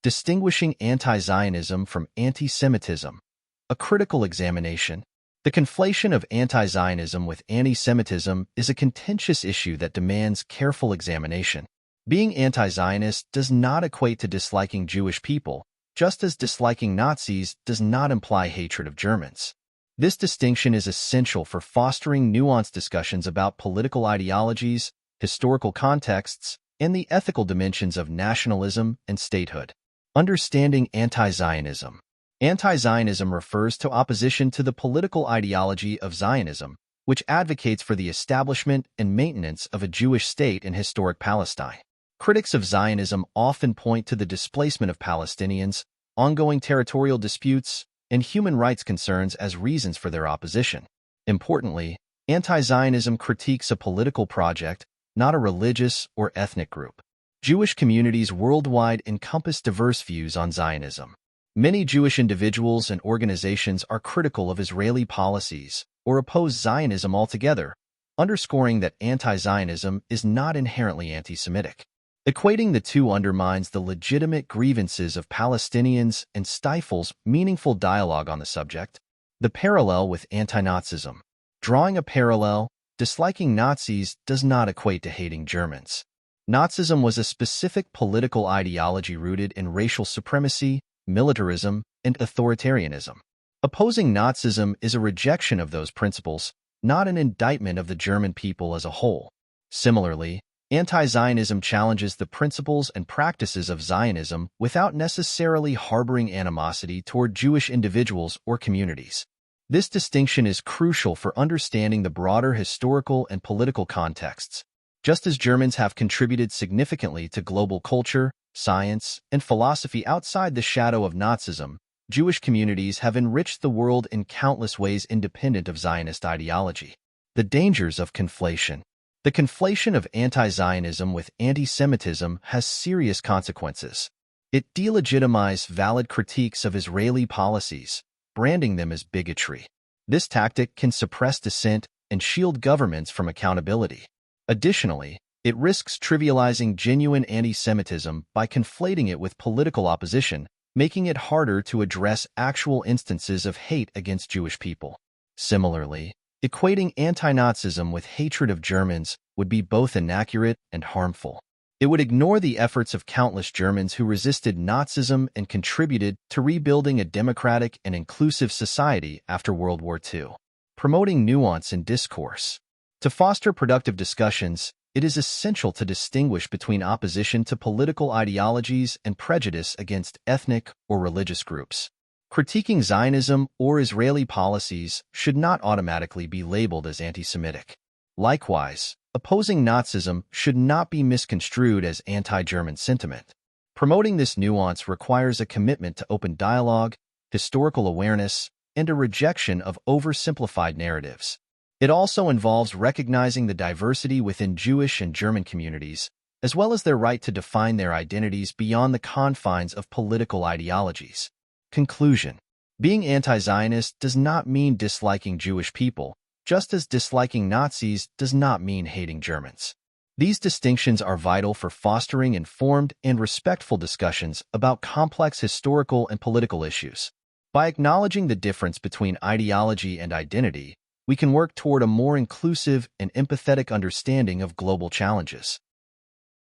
Distinguishing anti-Zionism from anti-Semitism. A critical examination. The conflation of anti-Zionism with anti-Semitism is a contentious issue that demands careful examination. Being anti-Zionist does not equate to disliking Jewish people, just as disliking Nazis does not imply hatred of Germans. This distinction is essential for fostering nuanced discussions about political ideologies, historical contexts, and the ethical dimensions of nationalism and statehood. Understanding anti-Zionism. Anti-Zionism refers to opposition to the political ideology of Zionism, which advocates for the establishment and maintenance of a Jewish state in historic Palestine. Critics of Zionism often point to the displacement of Palestinians, ongoing territorial disputes, and human rights concerns as reasons for their opposition. Importantly, anti-Zionism critiques a political project, not a religious or ethnic group. Jewish communities worldwide encompass diverse views on Zionism. Many Jewish individuals and organizations are critical of Israeli policies or oppose Zionism altogether, underscoring that anti-Zionism is not inherently anti-Semitic. Equating the two undermines the legitimate grievances of Palestinians and stifles meaningful dialogue on the subject. The parallel with anti-Nazism. Drawing a parallel, disliking Nazis does not equate to hating Germans. Nazism was a specific political ideology rooted in racial supremacy, militarism, and authoritarianism. Opposing Nazism is a rejection of those principles, not an indictment of the German people as a whole. Similarly, anti-Zionism challenges the principles and practices of Zionism without necessarily harboring animosity toward Jewish individuals or communities. This distinction is crucial for understanding the broader historical and political contexts. Just as Germans have contributed significantly to global culture, science, and philosophy outside the shadow of Nazism, Jewish communities have enriched the world in countless ways independent of Zionist ideology. The dangers of conflation. The conflation of anti-Zionism with anti-Semitism has serious consequences. It delegitimizes valid critiques of Israeli policies, branding them as bigotry. This tactic can suppress dissent and shield governments from accountability. Additionally, it risks trivializing genuine anti-Semitism by conflating it with political opposition, making it harder to address actual instances of hate against Jewish people. Similarly, equating anti-Nazism with hatred of Germans would be both inaccurate and harmful. It would ignore the efforts of countless Germans who resisted Nazism and contributed to rebuilding a democratic and inclusive society after World War II. Promoting nuance in discourse. To foster productive discussions, it is essential to distinguish between opposition to political ideologies and prejudice against ethnic or religious groups. Critiquing Zionism or Israeli policies should not automatically be labeled as anti-Semitic. Likewise, opposing Nazism should not be misconstrued as anti-German sentiment. Promoting this nuance requires a commitment to open dialogue, historical awareness, and a rejection of oversimplified narratives. It also involves recognizing the diversity within Jewish and German communities, as well as their right to define their identities beyond the confines of political ideologies. Conclusion. Being anti-Zionist does not mean disliking Jewish people, just as disliking Nazis does not mean hating Germans. These distinctions are vital for fostering informed and respectful discussions about complex historical and political issues. By acknowledging the difference between ideology and identity, we can work toward a more inclusive and empathetic understanding of global challenges.